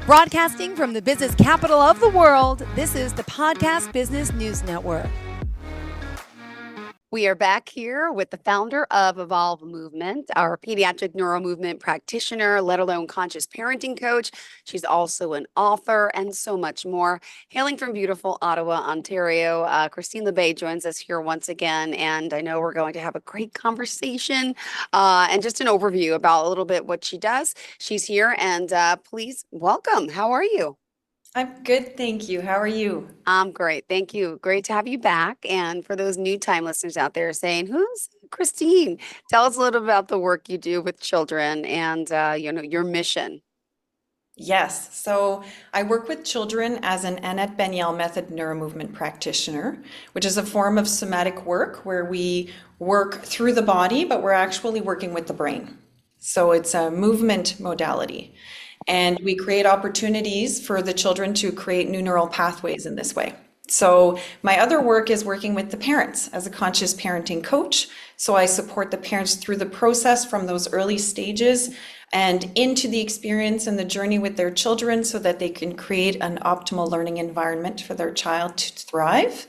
Broadcasting from the business capital of the world, this is the Podcast Business News Network. We are back here with the founder of Evolve Movement, our pediatric NeuroMovement practitioner, let alone conscious parenting coach. She's also an author and so much more. Hailing from beautiful Ottawa, Ontario, Christine LeBay joins us here once again. And I know we're going to have a great conversation and just an overview about a little bit what she does. She's here and please welcome. How are you? I'm good, thank you. How are you? I'm great. Thank you. Great to have you back. And for those new time listeners out there saying, who's Christine? Tell us a little about the work you do with children and your mission. Yes, so I work with children as an Annette Beniel method neuromovement practitioner, which is a form of somatic work where we work through the body, but we're actually working with the brain. So it's a movement modality. And we create opportunities for the children to create new neural pathways in this way. So my other work is working with the parents as a conscious parenting coach. So I support the parents through the process from those early stages and into the experience and the journey with their children so that they can create an optimal learning environment for their child to thrive.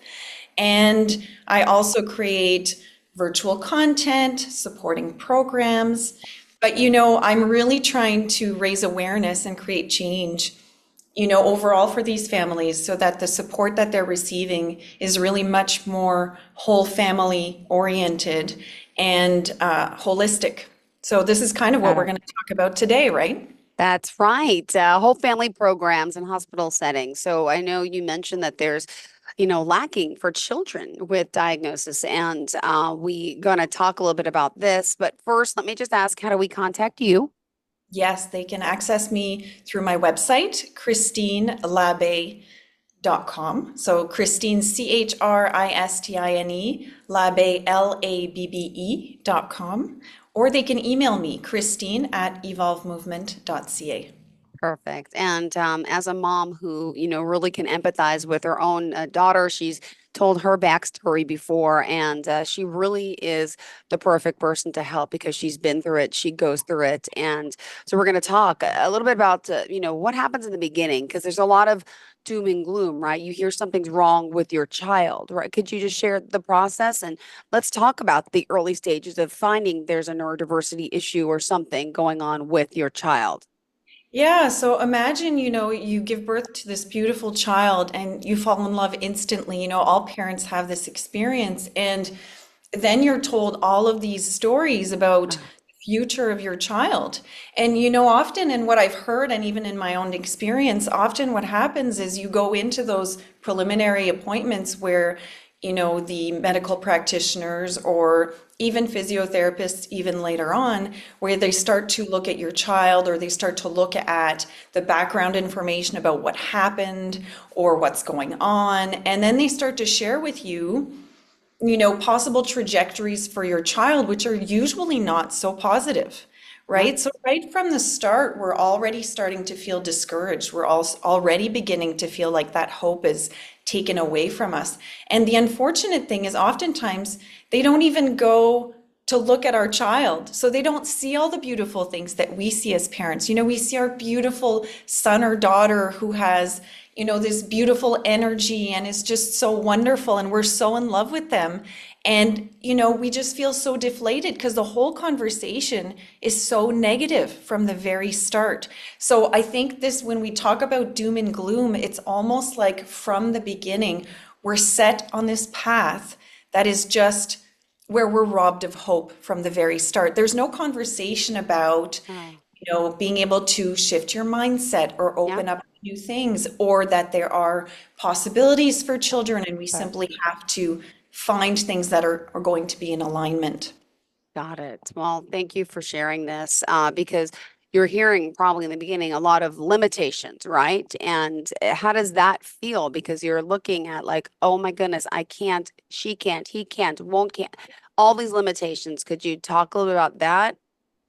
And I also create virtual content, supporting programs. But, I'm really trying to raise awareness and create change, overall for these families so that the support that they're receiving is really much more whole family oriented and holistic. So this is kind of what we're going to talk about today, right? That's right. Whole family programs and hospital settings. So I know you mentioned that there's lacking for children with diagnosis. And we going to talk a little bit about this. But first, let me just ask, how do we contact you? Yes, they can access me through my website, christinelabbe.com. So Christine, Christine, Labbe, Labbe.com. Or they can email me, christine@evolvemovement.ca. Perfect. And as a mom who, really can empathize with her own daughter, she's told her backstory before, and she really is the perfect person to help because she's been through it. She goes through it. And so we're going to talk a little bit about, what happens in the beginning, because there's a lot of doom and gloom, right? You hear something's wrong with your child, right? Could you just share the process? And let's talk about the early stages of finding there's a neurodiversity issue or something going on with your child. Yeah, so imagine, you give birth to this beautiful child and you fall in love instantly. All parents have this experience. And then you're told all of these stories about the future of your child. And, often in what I've heard and even in my own experience, often what happens is you go into those preliminary appointments where the medical practitioners or even physiotherapists, even later on, where they start to look at your child or they start to look at the background information about what happened or what's going on. And then they start to share with you, possible trajectories for your child, which are usually not so positive. Right? So right from the start, we're already starting to feel discouraged. We're already beginning to feel like that hope is taken away from us. And the unfortunate thing is oftentimes they don't even go to look at our child. So they don't see all the beautiful things that we see as parents. We see our beautiful son or daughter who has, this beautiful energy and is just so wonderful. And we're so in love with them. And, we just feel so deflated because the whole conversation is so negative from the very start. So I think when we talk about doom and gloom, it's almost like from the beginning, we're set on this path that is just where we're robbed of hope from the very start. There's no conversation about, being able to shift your mindset or open up new things, or that there are possibilities for children and we simply have to find things that are going to be in alignment. Got it. Well, thank you for sharing this because you're hearing probably in the beginning a lot of limitations, right? And how does that feel? Because you're looking at like, oh my goodness, I can't, she can't, he can't, won't can't, all these limitations. Could you talk a little bit about that?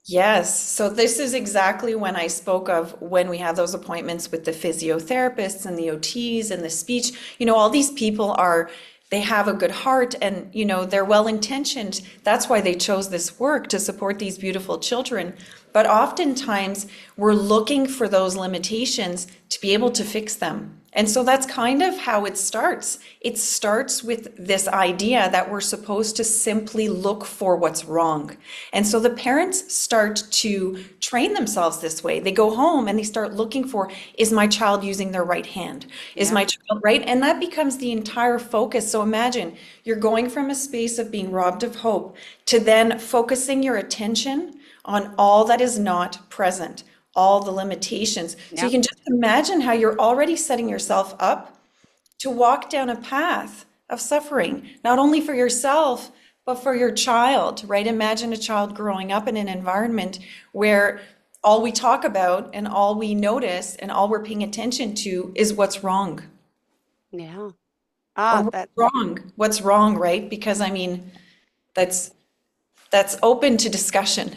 Yes, so this is exactly when I spoke of when we have those appointments with the physiotherapists and the OTs and the speech. All these people are they have a good heart, and they're well intentioned. That's why they chose this work, to support these beautiful children. But oftentimes we're looking for those limitations to be able to fix them. And so that's kind of how it starts. It starts with this idea that we're supposed to simply look for what's wrong. And so the parents start to train themselves this way. They go home and they start looking for, is my child using their right hand? Is Yeah. my child right? And that becomes the entire focus. So imagine you're going from a space of being robbed of hope to then focusing your attention on all that is not present, all the limitations. So you Yeah. can just imagine how you're already setting yourself up to walk down a path of suffering, not only for yourself, but for your child, right? Imagine a child growing up in an environment where all we talk about and all we notice and all we're paying attention to is what's wrong. Yeah. Or Ah, what's that. wrong? What's wrong, right? Because that's that's open to discussion.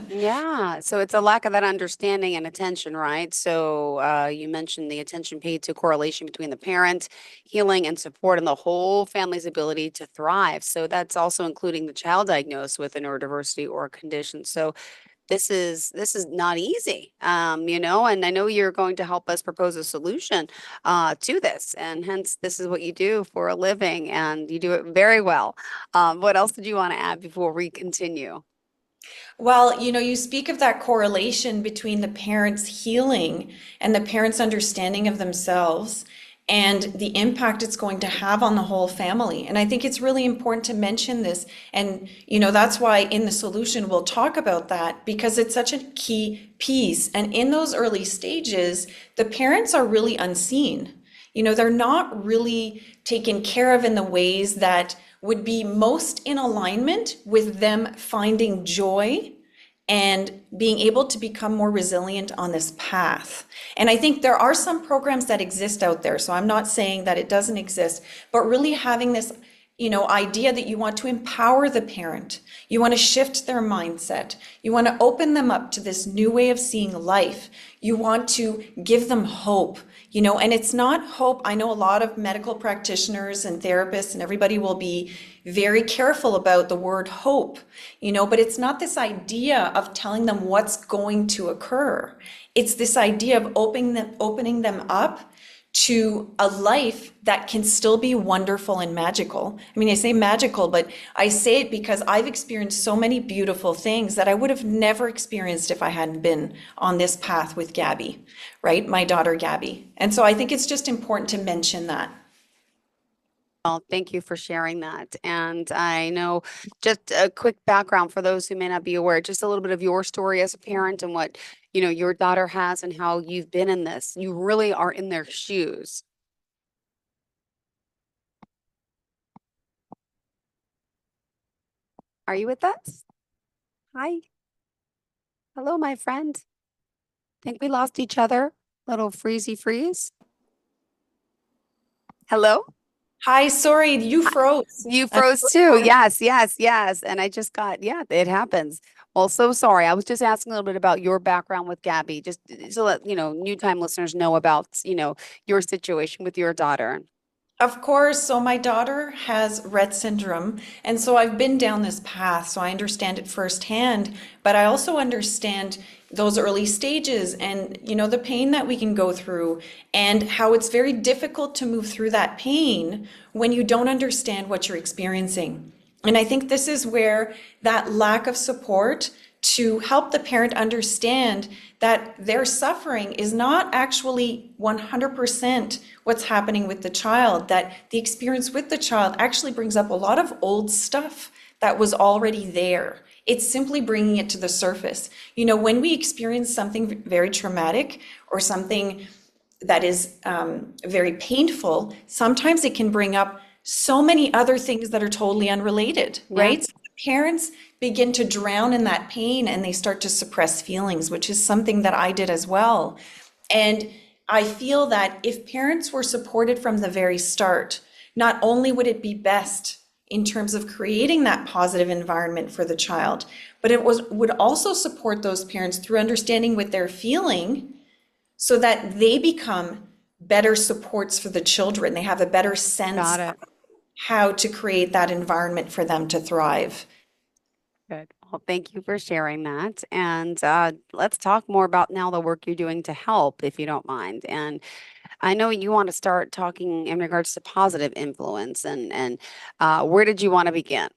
Yeah, so it's a lack of that understanding and attention, right? So you mentioned the attention paid to correlation between the parent, healing, and support, and the whole family's ability to thrive. So that's also including the child diagnosed with a neurodiversity or a condition. So this is not easy, and I know you're going to help us propose a solution to this, and hence this is what you do for a living, and you do it very well. What else did you want to add before we continue? Well, you speak of that correlation between the parents' healing and the parents' understanding of themselves and the impact it's going to have on the whole family. And I think it's really important to mention this. And, that's why in the solution we'll talk about that, because it's such a key piece. And in those early stages, the parents are really unseen. They're not really taken care of in the ways that would be most in alignment with them finding joy and being able to become more resilient on this path. And I think there are some programs that exist out there, so I'm not saying that it doesn't exist, but really having this idea that you want to empower the parent, you want to shift their mindset, you want to open them up to this new way of seeing life, you want to give them hope, and it's not hope. I know a lot of medical practitioners and therapists and everybody will be very careful about the word hope, but it's not this idea of telling them what's going to occur. It's this idea of opening them up to a life that can still be wonderful and magical. I mean, I say magical, but I say it because I've experienced so many beautiful things that I would have never experienced if I hadn't been on this path with Gabby, right? My daughter, Gabby. And so I think it's just important to mention that. Well, thank you for sharing that. And I know just a quick background for those who may not be aware, just a little bit of your story as a parent and what, your daughter has and how you've been in this. You really are in their shoes. Are you with us? Hi. Hello, my friend. Think we lost each other. Little freezy freeze. Hello? Hi, sorry, you froze. You I'm froze so too. sorry. Yes, yes, yes. And I just got, yeah, it happens. Well, so sorry. I was just asking a little bit about your background with Gabby, just so that, new time listeners know about, your situation with your daughter. Of course. So my daughter has Rett syndrome, and so I've been down this path, so I understand it firsthand, but I also understand those early stages and the pain that we can go through and how it's very difficult to move through that pain when you don't understand what you're experiencing. And I think this is where that lack of support to help the parent understand that their suffering is not actually 100% what's happening with the child, that the experience with the child actually brings up a lot of old stuff that was already there. It's simply bringing it to the surface. When we experience something very traumatic or something that is very painful, sometimes it can bring up so many other things that are totally unrelated, Yeah. right? So parents begin to drown in that pain and they start to suppress feelings, which is something that I did as well. And I feel that if parents were supported from the very start, not only would it be best in terms of creating that positive environment for the child, but would also support those parents through understanding what they're feeling so that they become better supports for the children. They have a better sense Got it. how to create that environment for them to thrive. Good. Well, thank you for sharing that. And let's talk more about now the work you're doing to help, if you don't mind. And I know you want to start talking in regards to positive influence, and where did you want to begin?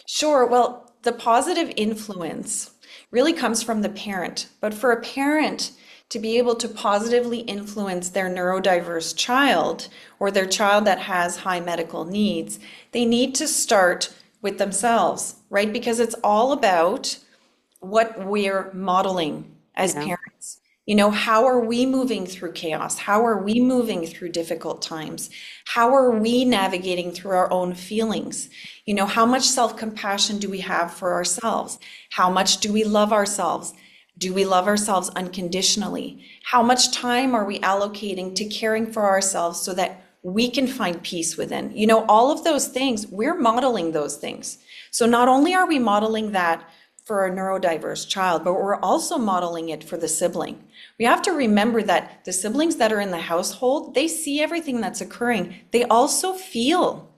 Sure. Well, the positive influence really comes from the parent. But for a parent to be able to positively influence their neurodiverse child or their child that has high medical needs, they need to start with themselves, right? Because it's all about what we're modeling as Yeah. parents. You know, how are we moving through chaos? How are we moving through difficult times? How are we navigating through our own feelings? You know, how much self-compassion do we have for ourselves? How much do we love ourselves? Do we love ourselves unconditionally? How much time are we allocating to caring for ourselves so that we can find peace within? You know, all of those things, we're modeling those things. So not only are we modeling that for a neurodiverse child, but we're also modeling it for the sibling. We have to remember that the siblings that are in the household, they see everything that's occurring. They also feel,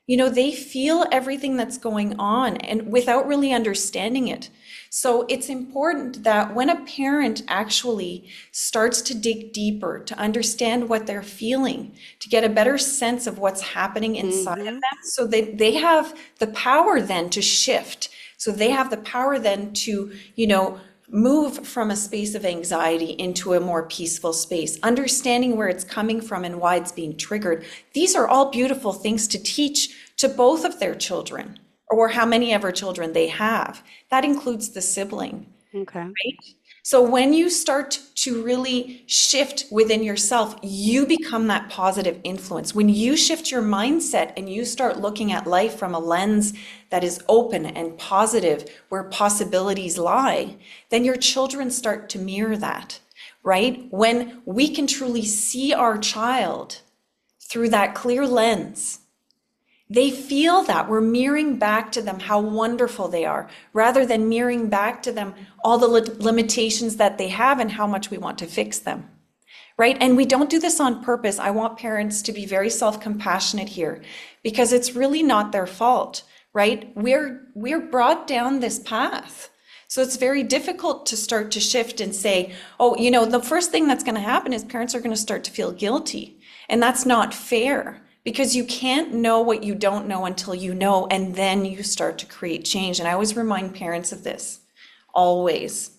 you know, they feel everything that's going on and without really understanding it. So it's important that when a parent actually starts to dig deeper, to understand what they're feeling, to get a better sense of what's happening inside of Mm-hmm. them, so that they have the power then to shift. So they have the power then to, you know, move from a space of anxiety into a more peaceful space, understanding where it's coming from and why it's being triggered. These are all beautiful things to teach to both of their children, or how many ever children they have. That includes the sibling. Okay. Right? So when you start to really shift within yourself, you become that positive influence. When you shift your mindset and you start looking at life from a lens that is open and positive, where possibilities lie, then your children start to mirror that, right? When we can truly see our child through that clear lens, they feel that we're mirroring back to them how wonderful they are, rather than mirroring back to them all the limitations that they have and how much we want to fix them. Right? And we don't do this on purpose. I want parents to be very self-compassionate here because it's really not their fault, right? We're brought down this path. So it's very difficult to start to shift and say, oh, you know, the first thing that's going to happen is parents are going to start to feel guilty. And that's not fair because you can't know what you don't know until you know, and then you start to create change. And I always remind parents of this, always.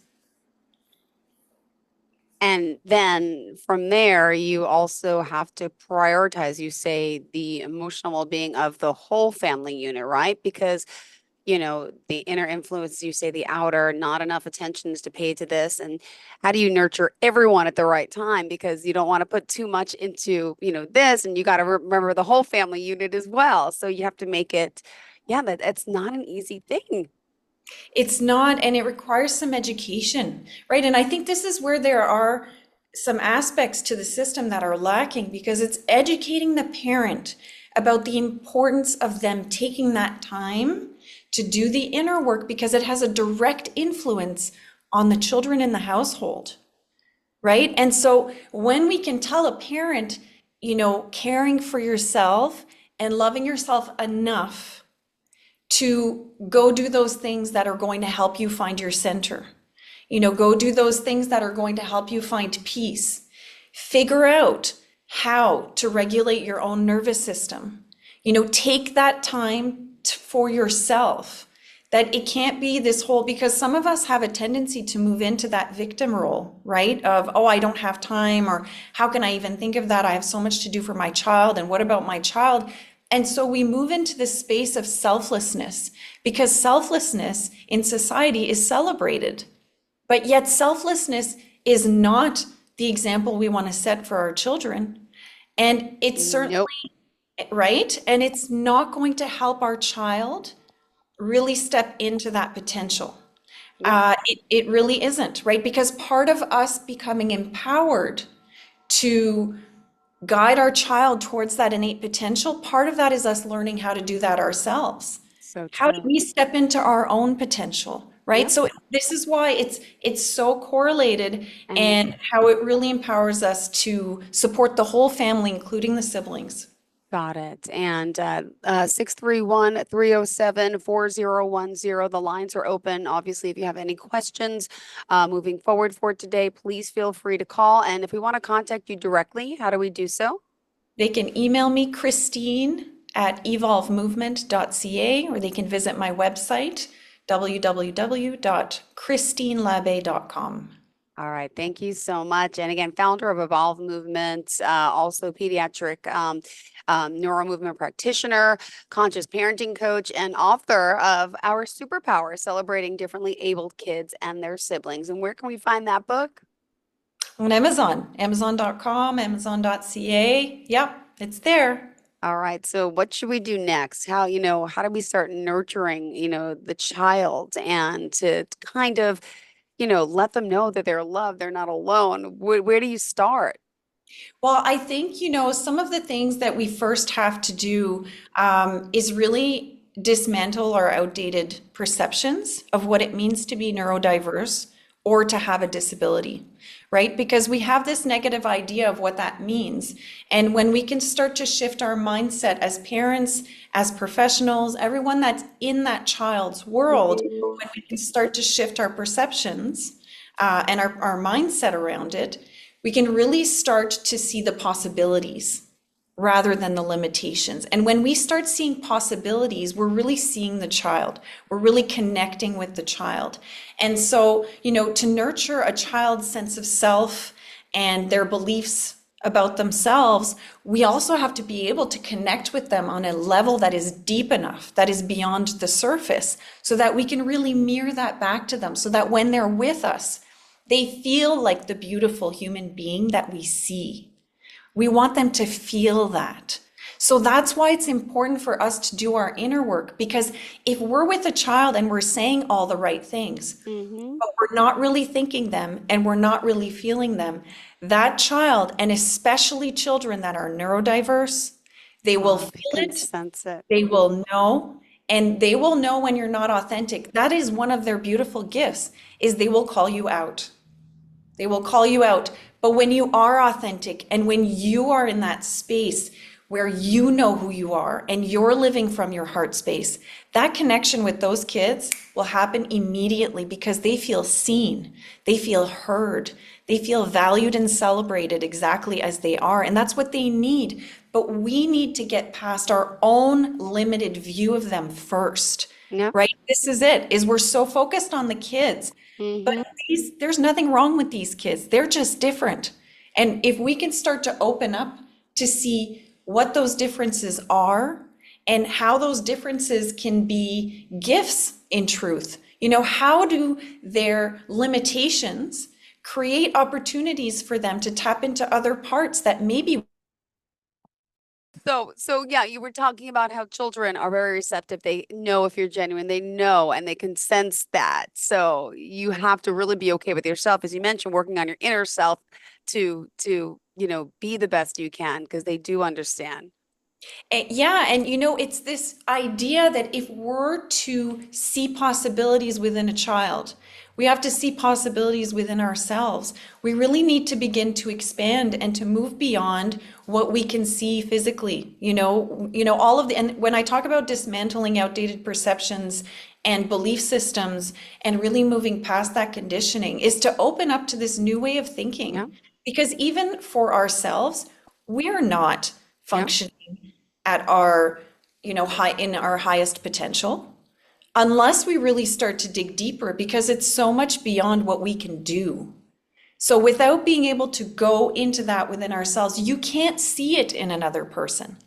And then from there, you also have to prioritize, you say, the emotional well-being of the whole family unit, right? Because, the inner influence, you say the outer, not enough attention is to pay to this. And how do you nurture everyone at the right time? Because you don't want to put too much into, this, and you got to remember the whole family unit as well. So you have to make it, yeah, that it's not an easy thing. It's not, and it requires some education, right? And I think this is where there are some aspects to the system that are lacking because it's educating the parent about the importance of them taking that time to do the inner work because it has a direct influence on the children in the household, right? And so when we can tell a parent, caring for yourself and loving yourself enough to go do those things that are going to help you find your center. Go do those things that are going to help you find peace. Figure out how to regulate your own nervous system. Take that time for yourself. That it can't be this whole, because some of us have a tendency to move into that victim role, right? Of, oh, I don't have time, or how can I even think of that? I have so much to do for my child, and what about my child? And so we move into this space of selflessness because selflessness in society is celebrated. But yet selflessness is not the example we want to set for our children. And it's certainly, Nope. right? And it's not going to help our child really step into that potential. Yep. It really isn't, right? Because part of us becoming empowered to guide our child towards that innate potential, part of that is us learning how to do that ourselves. So How do true. we step into our own potential, right? Yep. So this is why it's so correlated And and how it really empowers us to support the whole family, including the siblings. Got it. And 631-307-4010. The lines are open. Obviously, if you have any questions moving forward for today, please feel free to call. And if we want to contact you directly, how do we do so? They can email me, Christine at evolvemovement.ca, or they can visit my website, www.christinelabe.com. All right. Thank you so much. And again, founder of Evolve Movement, also pediatric NeuroMovement practitioner, conscious parenting coach, and author of Our Superpower, Celebrating Differently Abled Kids and Their Siblings. And where can we find that book? On Amazon, amazon.com, amazon.ca. Yep, it's there. All right. So what should we do next? How do we start nurturing, the child and to kind of, let them know that they're loved, they're not alone. Where do you start? Well, I think, some of the things that we first have to do is really dismantle our outdated perceptions of what it means to be neurodiverse or to have a disability, right? Because we have this negative idea of what that means. And when we can start to shift our mindset as parents, as professionals, everyone that's in that child's world, when we can start to shift our perceptions and our mindset around it, we can really start to see the possibilities rather than the limitations. And when we start seeing possibilities, we're really seeing the child. We're really connecting with the child. And so, to nurture a child's sense of self and their beliefs about themselves, we also have to be able to connect with them on a level that is deep enough, that is beyond the surface, so that we can really mirror that back to them, so that when they're with us, they feel like the beautiful human being that we see. We want them to feel that. So that's why it's important for us to do our inner work, because if we're with a child and we're saying all the right things, Mm-hmm. but we're not really thinking them and we're not really feeling them, that child, and especially children that are neurodiverse, they will Oh, they feel can it, sense it. they will know, and they will know when you're not authentic. That is one of their beautiful gifts, is they will call you out. They will call you out. But when you are authentic and when you are in that space where you know who you are and you're living from your heart space, that connection with those kids will happen immediately because they feel seen, they feel heard, they feel valued and celebrated exactly as they are. And that's what they need. But we need to get past our own limited view of them first, Yep. right? This is it, is we're so focused on the kids. But Mm-hmm. there's nothing wrong with these kids. They're just different. And if we can start to open up to see what those differences are and how those differences can be gifts in truth, how do their limitations create opportunities for them to tap into other parts that maybe. So yeah, you were talking about how children are very receptive. They know if you're genuine, they know and they can sense that. So you have to really be okay with yourself, as you mentioned, working on your inner self to be the best you can because they do understand. Yeah, and it's this idea that if we're to see possibilities within a child, we have to see possibilities within ourselves. We really need to begin to expand and to move beyond what we can see physically. All of the, and when I talk about dismantling outdated perceptions and belief systems and really moving past that conditioning, is to open up to this new way of Yeah. thinking. Because even for ourselves, we're not Yeah. functioning at our, high in our highest potential unless we really start to dig deeper, because it's so much beyond what we can do. So without being able to go into that within ourselves, you can't see it in another person.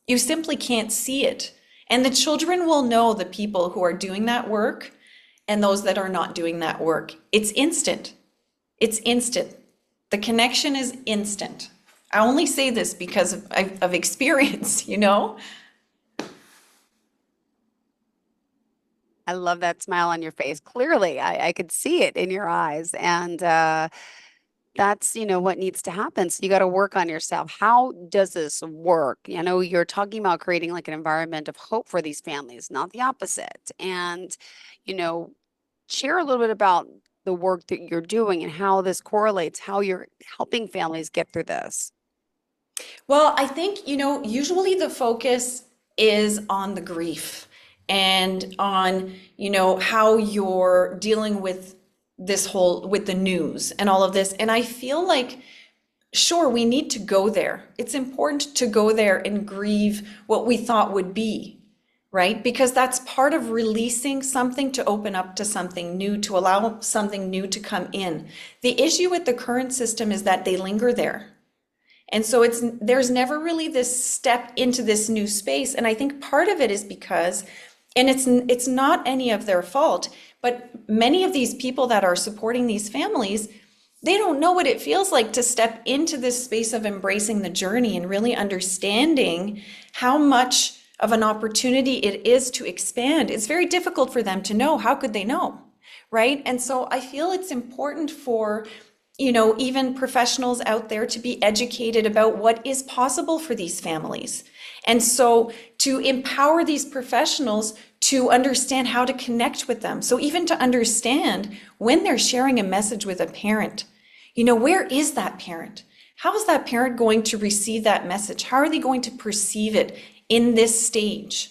You simply can't see it. And the children will know the people who are doing that work and those that are not doing that work. It's instant. It's instant. The connection is instant. I only say this because of experience, I love that smile on your face. Clearly, I could see it in your eyes. And that's, what needs to happen. So you got to work on yourself. How does this work? You're talking about creating like an environment of hope for these families, not the opposite. And, you know, share a little bit about the work that you're doing and how this correlates, how you're helping families get through this. Well, I think, usually the focus is on the grief and on, how you're dealing with with the news and all of this. And I feel like, sure, we need to go there. It's important to go there and grieve what we thought would be, right? Because that's part of releasing something to open up to something new, to allow something new to come in. The issue with the current system is that they linger there. And so there's never really this step into this new space. And I think part of it is because, and it's not any of their fault, but many of these people that are supporting these families, they don't know what it feels like to step into this space of embracing the journey and really understanding how much of an opportunity it is to expand. It's very difficult for them to know. How could they know? Right? And so I feel it's important for even professionals out there to be educated about what is possible for these families. And so to empower these professionals to understand how to connect with them. So even to understand when they're sharing a message with a parent, where is that parent? How is that parent going to receive that message? How are they going to perceive it in this stage,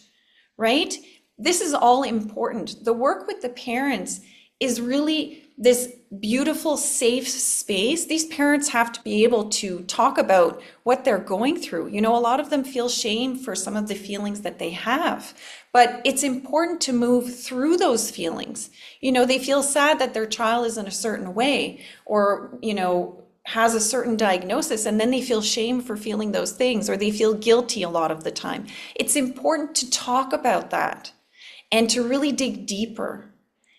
right? This is all important. The work with the parents is really this beautiful, safe space. These parents have to be able to talk about what they're going through. A lot of them feel shame for some of the feelings that they have, but it's important to move through those feelings. They feel sad that their child is in a certain way or, has a certain diagnosis, and then they feel shame for feeling those things, or they feel guilty a lot of the time. It's important to talk about that and to really dig deeper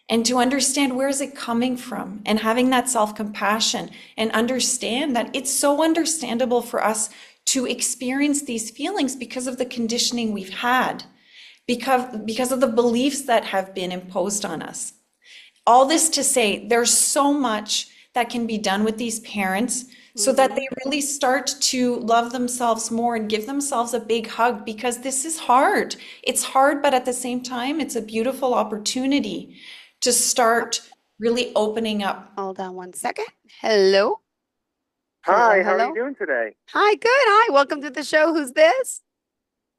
and to understand where is it coming from, and having that self-compassion and understand that it's so understandable for us to experience these feelings because of the conditioning we've had, because of the beliefs that have been imposed on us. All this to say, there's so much that can be done with these parents so that they really start to love themselves more and give themselves a big hug, because this is hard. It's hard, but at the same time, it's a beautiful opportunity to start really opening up. Hold on one second. Hello. Hello, Hi, how are you hello. doing today? Hi, good. Hi, welcome to the show. Who's this?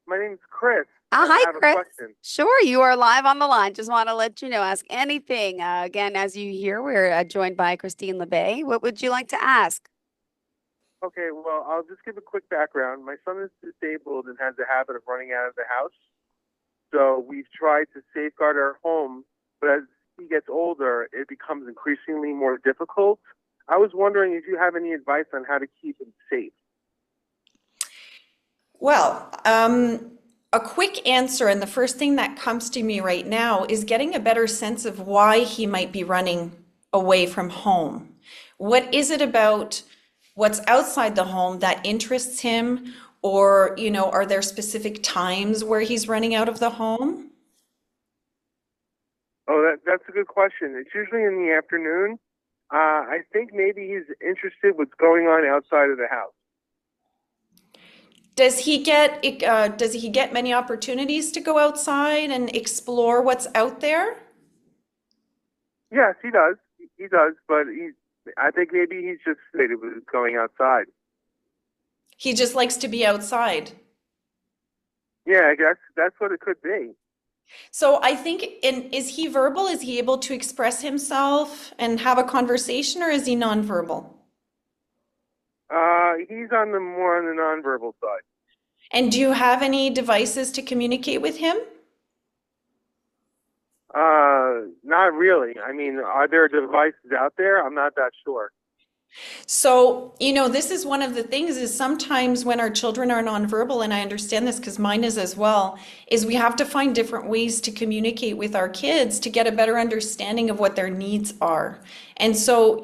My name's Chris. Hi, I have a Chris. question. Sure, you are live on the line. Just want to let you know, ask anything. Again, as you hear, we're joined by Christine LeBay. What would you like to ask? Okay, well, I'll just give a quick background. My son is disabled and has a habit of running out of the house. So we've tried to safeguard our home, but as he gets older, it becomes increasingly more difficult. I was wondering if you have any advice on how to keep him safe. Well, a quick answer, and the first thing that comes to me right now is getting a better sense of why he might be running away from home. What is it about what's outside the home that interests him? Or, are there specific times where he's running out of the home? Oh, that's a good question. It's usually in the afternoon. I think maybe he's interested what's going on outside of the house. Does he get many opportunities to go outside and explore what's out there? Yes, he does. He does, but I think maybe he's just excited with going outside. He just likes to be outside. Yeah, I guess that's what it could be. So I think, is he verbal? Is he able to express himself and have a conversation, or is he nonverbal? He's on the more on the nonverbal side. And do you have any devices to communicate with him? Not really. I mean, are there devices out there? I'm not that sure. So, this is one of the things is sometimes when our children are nonverbal, and I understand this because mine is as well, is we have to find different ways to communicate with our kids to get a better understanding of what their needs are. And so,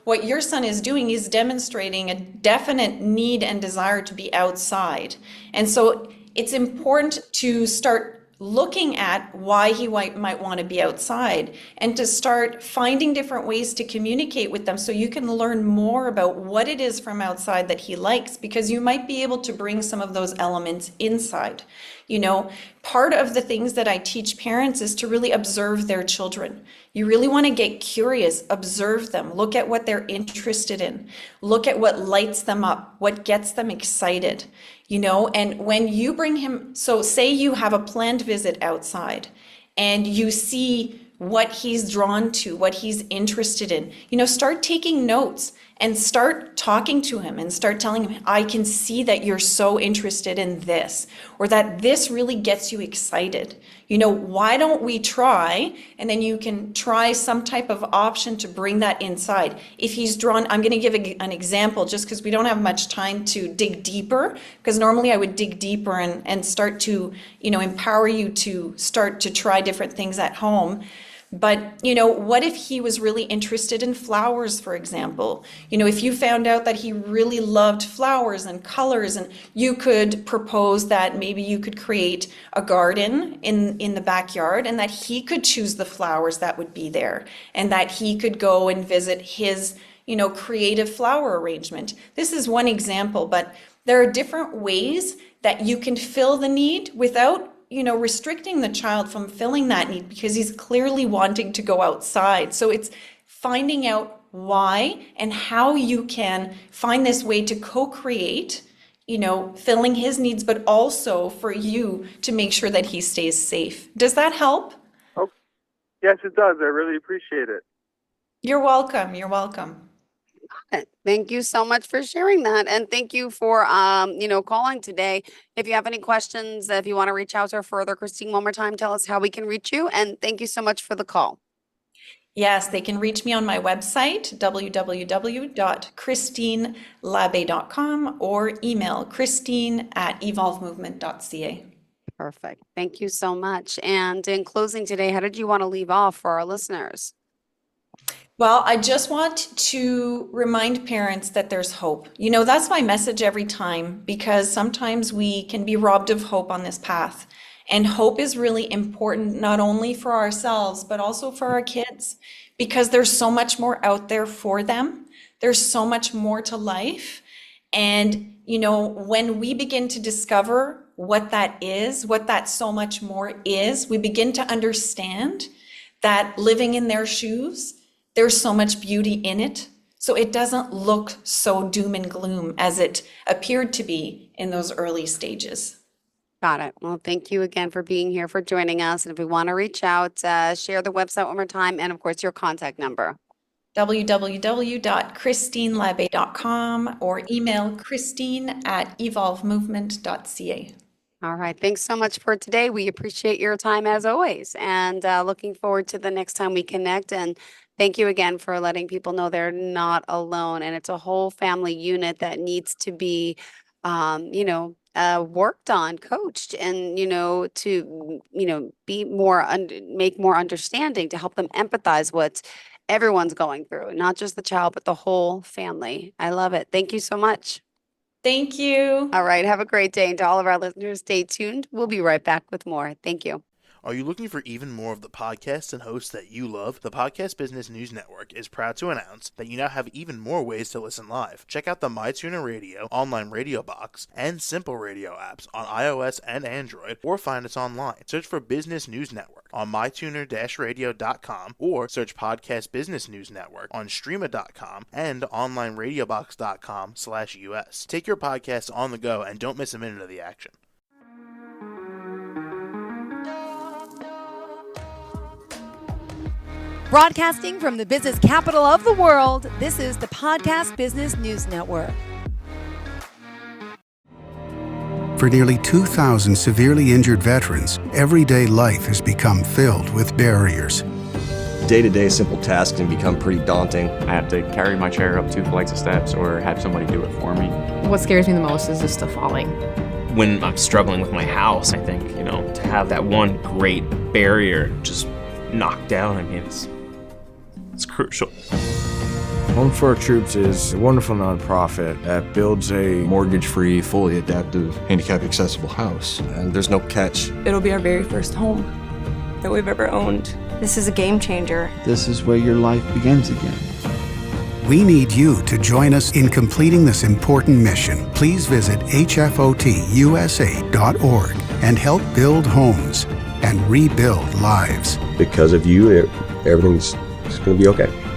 what your son is doing is demonstrating a definite need and desire to be outside. And so it's important to start looking at why he might want to be outside and to start finding different ways to communicate with them so you can learn more about what it is from outside that he likes, because you might be able to bring some of those elements inside. Part of the things that I teach parents is to really observe their children. You really want to get curious, observe them, look at what they're interested in, look at what lights them up, what gets them excited, and when you bring him, so say you have a planned visit outside and you see what he's drawn to, what he's interested in, start taking notes and start talking to him and start telling him, I can see that you're so interested in this, or that this really gets you excited. Why don't we try? And then you can try some type of option to bring that inside. If he's drawn, I'm going to give an example just because we don't have much time to dig deeper, because normally I would dig deeper and start to, empower you to start to try different things at home. But, what if he was really interested in flowers, for example? If you found out that he really loved flowers and colors, and you could propose that maybe you could create a garden in the backyard, and that he could choose the flowers that would be there, and that he could go and visit his, creative flower arrangement. This is one example, but there are different ways that you can fill the need without restricting the child from filling that need, because he's clearly wanting to go outside. So it's finding out why and how you can find this way to co-create, filling his needs, but also for you to make sure that he stays safe. Does that help? Oh, yes, it does. I really appreciate it. You're welcome. You're welcome. Thank you so much for sharing that. And thank you for, calling today. If you have any questions, if you want to reach out to her further, Christine, one more time, tell us how we can reach you. And thank you so much for the call. Yes, they can reach me on my website, www.christinelabe.com, or email christine@evolvemovement.ca. Perfect. Thank you so much. And in closing today, how did you want to leave off for our listeners? Well, I just want to remind parents that there's hope. That's my message every time, because sometimes we can be robbed of hope on this path. And hope is really important, not only for ourselves, but also for our kids, because there's so much more out there for them. There's so much more to life. And, when we begin to discover what that is, what that so much more is, we begin to understand that living in their shoes, there's so much beauty in it. So it doesn't look so doom and gloom as it appeared to be in those early stages. Got it. Well, thank you again for being here, for joining us. And if we want to reach out, share the website one more time, and of course, your contact number. www.christinelabe.com or email christine@evolvemovement.ca. All right. Thanks so much for today. We appreciate your time as always, and looking forward to the next time we connect. And thank you again for letting people know they're not alone. And it's a whole family unit that needs to be, worked on, coached, and, to, be more, make more understanding, to help them empathize what everyone's going through, not just the child, but the whole family. I love it. Thank you so much. Thank you. All right. Have a great day. And to all of our listeners, stay tuned. We'll be right back with more. Thank you. Are you looking for even more of the podcasts and hosts that you love? The Podcast Business News Network is proud to announce that you now have even more ways to listen live. Check out the MyTuner Radio, online radio box, and Simple Radio apps on iOS and Android, or find us online. Search for Business News Network on mytuner-radio.com, or search Podcast Business News Network on streama.com and onlineradiobox.com/US. Take your podcast on the go and don't miss a minute of the action. Broadcasting from the business capital of the world, this is the Podcast Business News Network. For nearly 2,000 severely injured veterans, everyday life has become filled with barriers. Day-to-day simple tasks can become pretty daunting. I have to carry my chair up 2 flights of steps or have somebody do it for me. What scares me the most is just the falling. When I'm struggling with my house, I think, to have that one great barrier just knocked down, it's crucial. Home for Our Troops is a wonderful nonprofit that builds a mortgage-free, fully adaptive, handicap-accessible house. And there's no catch. It'll be our very first home that we've ever owned. This is a game changer. This is where your life begins again. We need you to join us in completing this important mission. Please visit hfotusa.org and help build homes and rebuild lives. Because of you, everything's going to be okay.